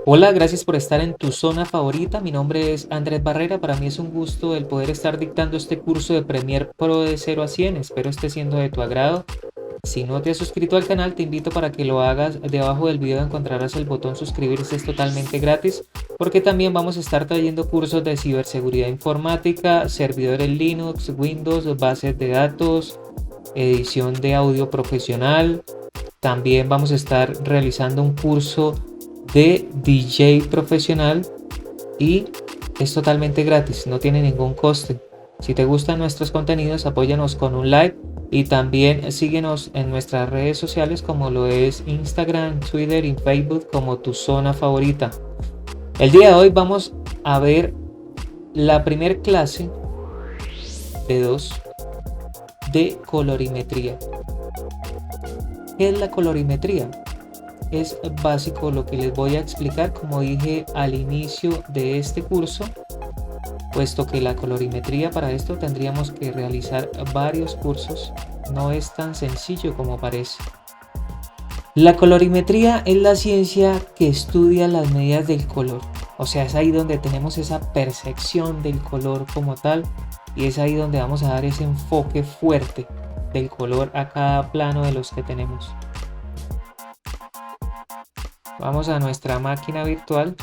Hola, gracias por estar en tu zona favorita. Mi nombre es Andrés Barrera. Para mí es un gusto el poder estar dictando este curso de Premiere Pro de 0 a 100. Espero esté siendo de tu agrado. Si no te has suscrito al canal, te invito para que lo hagas. Debajo del video encontrarás el botón suscribirse, es totalmente gratis, porque también vamos a estar trayendo cursos de ciberseguridad informática, servidores Linux, Windows, bases de datos, edición de audio profesional. También vamos a estar realizando un curso de DJ profesional y es totalmente gratis, no tiene ningún coste. Si te gustan nuestros contenidos, apóyanos con un like y también síguenos en nuestras redes sociales como lo es Instagram, Twitter y Facebook como tu zona favorita. El día de hoy vamos a ver la primer clase de 2 de colorimetría. ¿Qué es la colorimetría? Es básico lo que les voy a explicar, como dije al inicio de este curso, puesto que la colorimetría, para esto tendríamos que realizar varios cursos, no es tan sencillo como parece. La colorimetría es la ciencia que estudia las medidas del color, o sea, es ahí donde tenemos esa percepción del color como tal, y es ahí donde vamos a dar ese enfoque fuerte del color a cada plano de los que tenemos. Vamos a nuestra máquina virtual.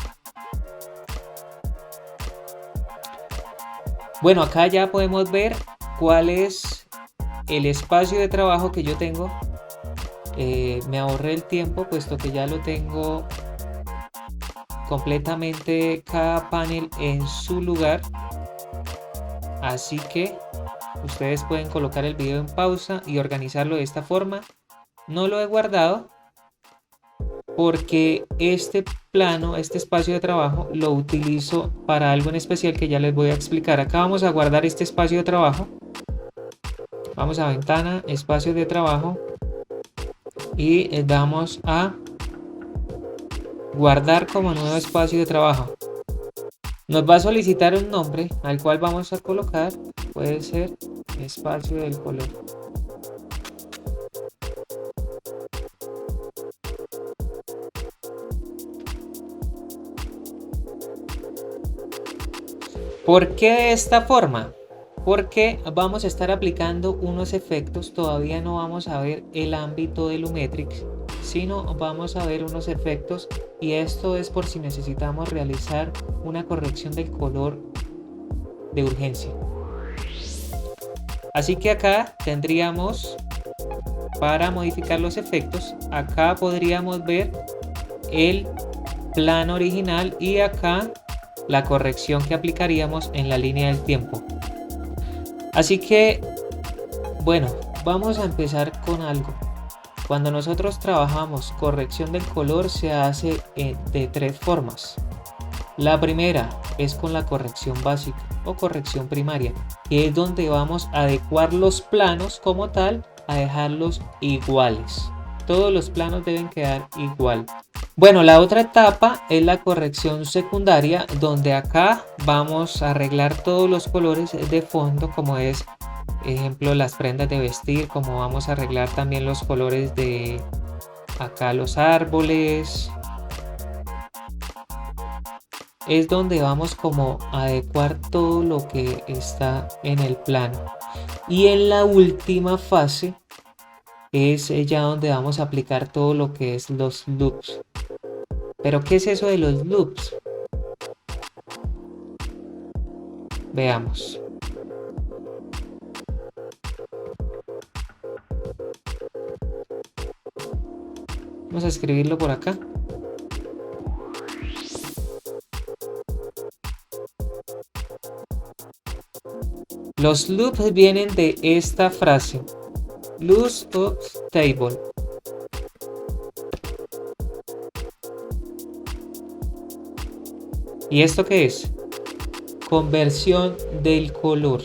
Bueno, acá ya podemos ver cuál es el espacio de trabajo que yo tengo. Me ahorré el tiempo, puesto que ya lo tengo completamente cada panel en su lugar. Así que ustedes pueden colocar el video en pausa y organizarlo de esta forma. No lo he guardado porque este plano, este espacio de trabajo, lo utilizo para algo en especial que ya les voy a explicar. Acá vamos a guardar este espacio de trabajo. Vamos a ventana, espacio de trabajo y vamos a guardar como nuevo espacio de trabajo. Nos va a solicitar un nombre al cual vamos a colocar, puede ser espacio del color. ¿Por qué de esta forma? Porque vamos a estar aplicando unos efectos, todavía no vamos a ver el ámbito de Lumetrix, sino vamos a ver unos efectos, y esto es por si necesitamos realizar una corrección del color de urgencia. Así que acá tendríamos, para modificar los efectos, acá podríamos ver el plano original y acá la corrección que aplicaríamos en la línea del tiempo. Así que, bueno, vamos a empezar con algo. Cuando nosotros trabajamos corrección del color, se hace de 3 formas. La primera es con la corrección básica o corrección primaria, que es donde vamos a adecuar los planos como tal, a dejarlos iguales. Todos los planos deben quedar igual. Bueno, la otra etapa es la corrección secundaria, donde acá vamos a arreglar todos los colores de fondo, como es, ejemplo, las prendas de vestir, como vamos a arreglar también los colores de acá los árboles. Es donde vamos como a adecuar todo lo que está en el plano. Y en la última fase es ya donde vamos a aplicar todo lo que es los loops. ¿Pero qué es eso de los loops? Veamos. Vamos a escribirlo por acá. Los loops vienen de esta frase: loose of table. ¿Y esto qué es? Conversión del color.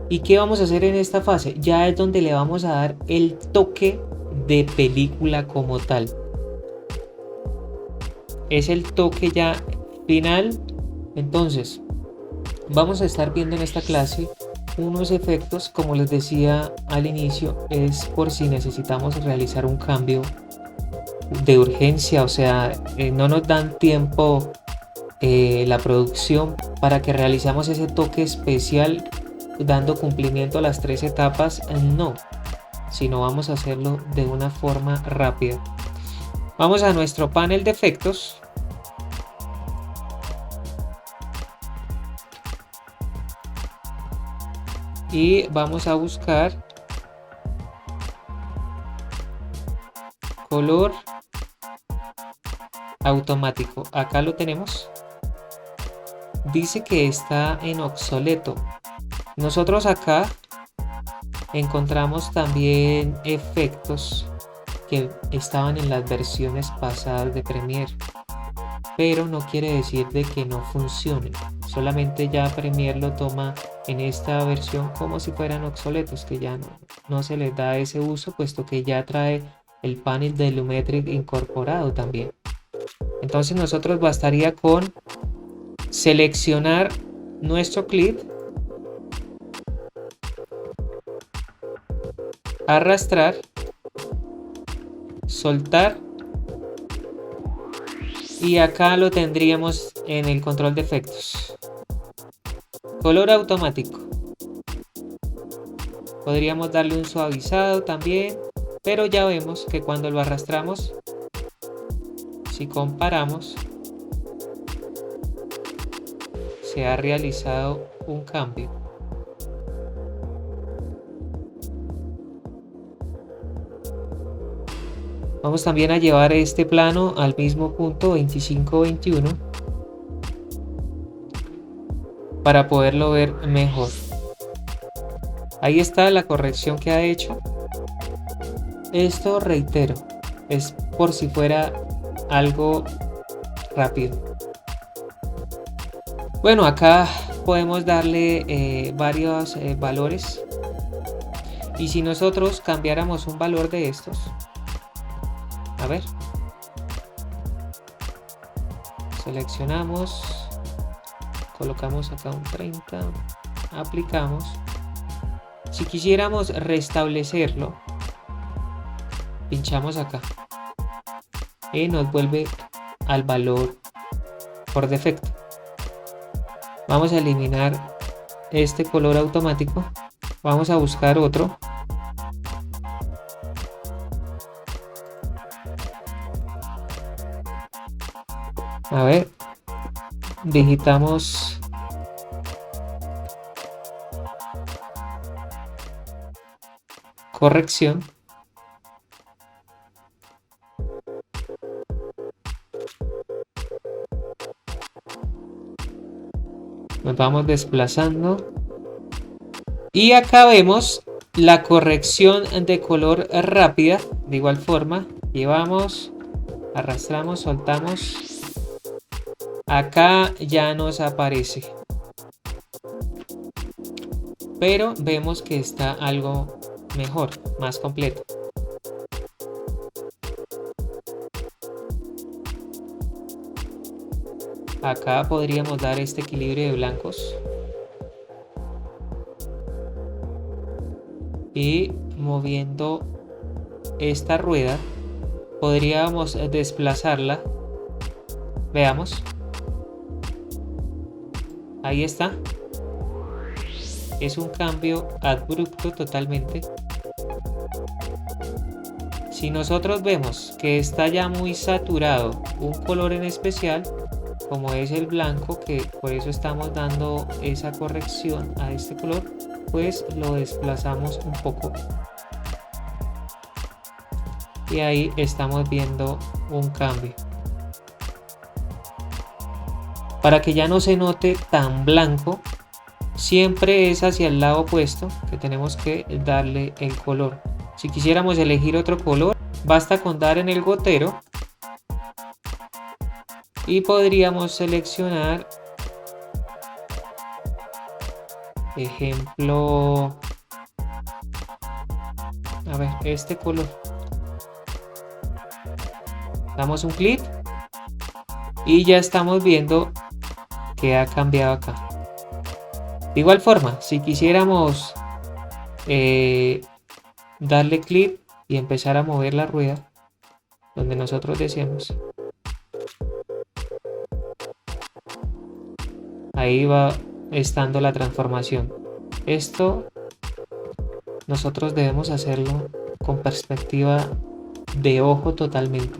¿Y qué vamos a hacer en esta fase? Ya es donde le vamos a dar el toque de película como tal. Es el toque ya final. Entonces, vamos a estar viendo en esta clase unos efectos, como les decía al inicio, es por si necesitamos realizar un cambio de urgencia, o sea, no nos dan tiempo la producción para que realizamos ese toque especial dando cumplimiento a las 3 etapas, no, sino vamos a hacerlo de una forma rápida. Vamos a nuestro panel de efectos. Y vamos a buscar color automático. Acá lo tenemos. Dice que está en obsoleto. Nosotros acá encontramos también efectos que estaban en las versiones pasadas de Premiere, pero no quiere decir de que no funcione. Solamente ya Premiere lo toma en esta versión como si fueran obsoletos, que ya no se les da ese uso, puesto que ya trae el panel de Lumetric incorporado también. Entonces nosotros bastaría con seleccionar nuestro clip, arrastrar, soltar, y acá lo tendríamos en el control de efectos. Color automático. Podríamos darle un suavizado también, pero ya vemos que cuando lo arrastramos, si comparamos, se ha realizado un cambio. Vamos también a llevar este plano al mismo punto 25-21 para poderlo ver mejor. Ahí está la corrección que ha hecho. Esto, reitero, es por si fuera algo rápido. Bueno, acá podemos darle varios valores, y si nosotros cambiáramos un valor de estos, a ver, seleccionamos, colocamos acá un 30, aplicamos. Si quisiéramos restablecerlo, pinchamos acá y nos vuelve al valor por defecto. Vamos a eliminar este color automático. Vamos a buscar otro. A ver, digitamos corrección. Nos vamos desplazando. Y acá vemos la corrección de color rápida. De igual forma, llevamos, arrastramos, soltamos. Acá ya nos aparece, pero vemos que está algo mejor, más completo. Acá podríamos dar este equilibrio de blancos y moviendo esta rueda podríamos desplazarla. Veamos. Ahí está. Es un cambio abrupto totalmente. Si nosotros vemos que está ya muy saturado un color en especial, como es el blanco, que por eso estamos dando esa corrección a este color, pues lo desplazamos un poco. Y ahí estamos viendo un cambio. Para que ya no se note tan blanco, siempre es hacia el lado opuesto que tenemos que darle el color. Si quisiéramos elegir otro color, basta con dar en el gotero y podríamos seleccionar, ejemplo, a ver, este color. Damos un clic y ya estamos viendo que ha cambiado acá. De igual forma, si quisiéramos darle clic y empezar a mover la rueda, donde nosotros deseemos. Ahí va estando la transformación. Esto nosotros debemos hacerlo con perspectiva de ojo totalmente.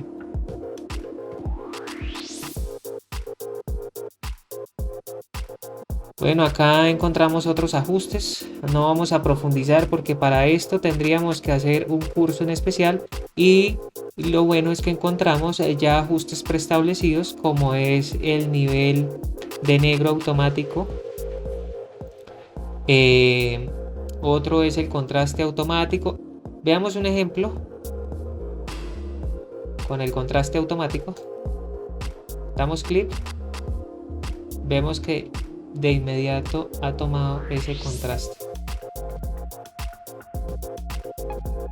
Bueno, acá encontramos otros ajustes. No vamos a profundizar porque para esto tendríamos que hacer un curso en especial, y lo bueno es que encontramos ya ajustes preestablecidos, como es el nivel de negro automático. Otro es el contraste automático. Veamos un ejemplo con el contraste automático. Damos clic, vemos que de inmediato ha tomado ese contraste.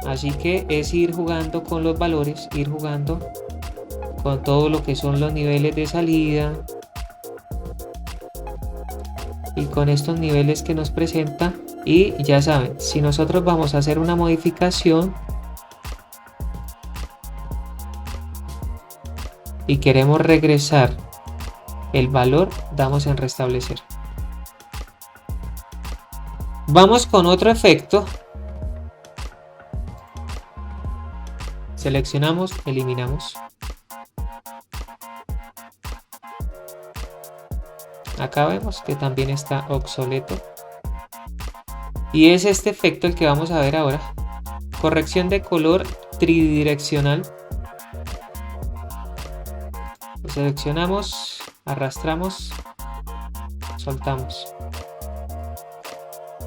Así que es ir jugando con los valores, ir jugando con todo lo que son los niveles de salida y con estos niveles que nos presenta. Y ya saben, si nosotros vamos a hacer una modificación y queremos regresar el valor, damos en restablecer. Vamos con otro efecto. Seleccionamos, eliminamos. Acá vemos que también está obsoleto. Y es este efecto el que vamos a ver ahora. Corrección de color tridireccional. Lo seleccionamos, arrastramos, soltamos.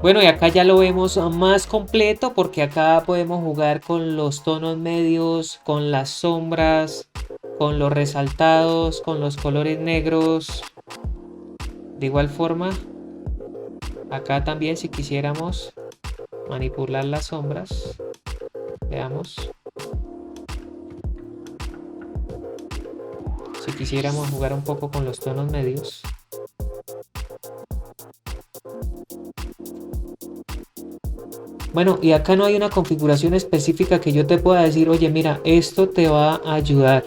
Bueno, y acá ya lo vemos más completo, porque acá podemos jugar con los tonos medios, con las sombras, con los resaltados, con los colores negros. De igual forma, acá también, si quisiéramos manipular las sombras, veamos. Si quisiéramos jugar un poco con los tonos medios. Bueno, y acá no hay una configuración específica que yo te pueda decir, oye, mira, esto te va a ayudar.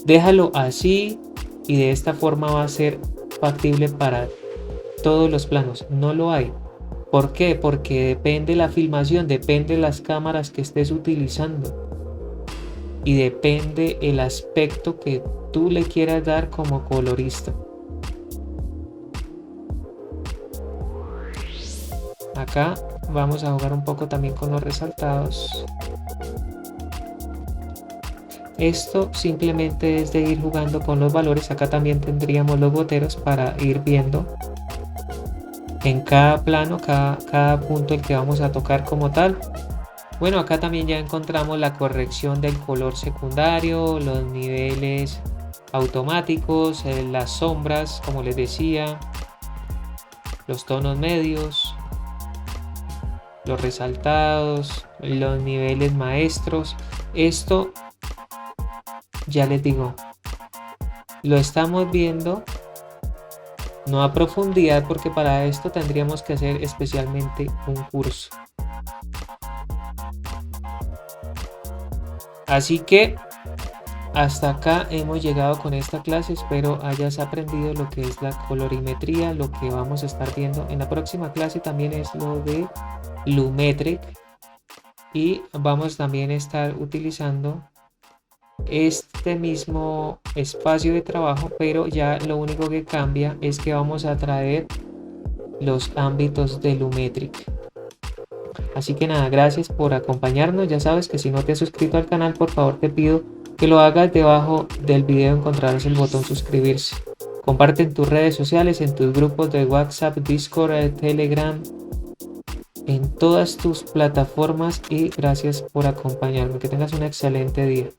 Déjalo así y de esta forma va a ser factible para todos los planos. No lo hay. ¿Por qué? Porque depende la filmación, depende las cámaras que estés utilizando y depende el aspecto que tú le quieras dar como colorista. Acá vamos a jugar un poco también con los resaltados. Esto simplemente es de ir jugando con los valores. Acá también tendríamos los goteros para ir viendo en cada plano, cada punto el que vamos a tocar como tal. Bueno, acá también ya encontramos la corrección del color secundario, los niveles automáticos, las sombras, como les decía, los tonos medios, los resaltados, los niveles maestros. Esto, ya les digo, lo estamos viendo no a profundidad, porque para esto tendríamos que hacer especialmente un curso. Así que hasta acá hemos llegado con esta clase. Espero hayas aprendido lo que es la colorimetría. Lo que vamos a estar viendo en la próxima clase también es lo de Lumetric, y vamos también a estar utilizando este mismo espacio de trabajo, pero ya lo único que cambia es que vamos a traer los ámbitos de Lumetric. Así que nada, gracias por acompañarnos. Ya sabes que si no te has suscrito al canal, por favor te pido que lo hagas. Debajo del video encontrarás el botón suscribirse. Comparte en tus redes sociales, en tus grupos de WhatsApp, Discord, Telegram, en todas tus plataformas, y gracias por acompañarme. Que tengas un excelente día.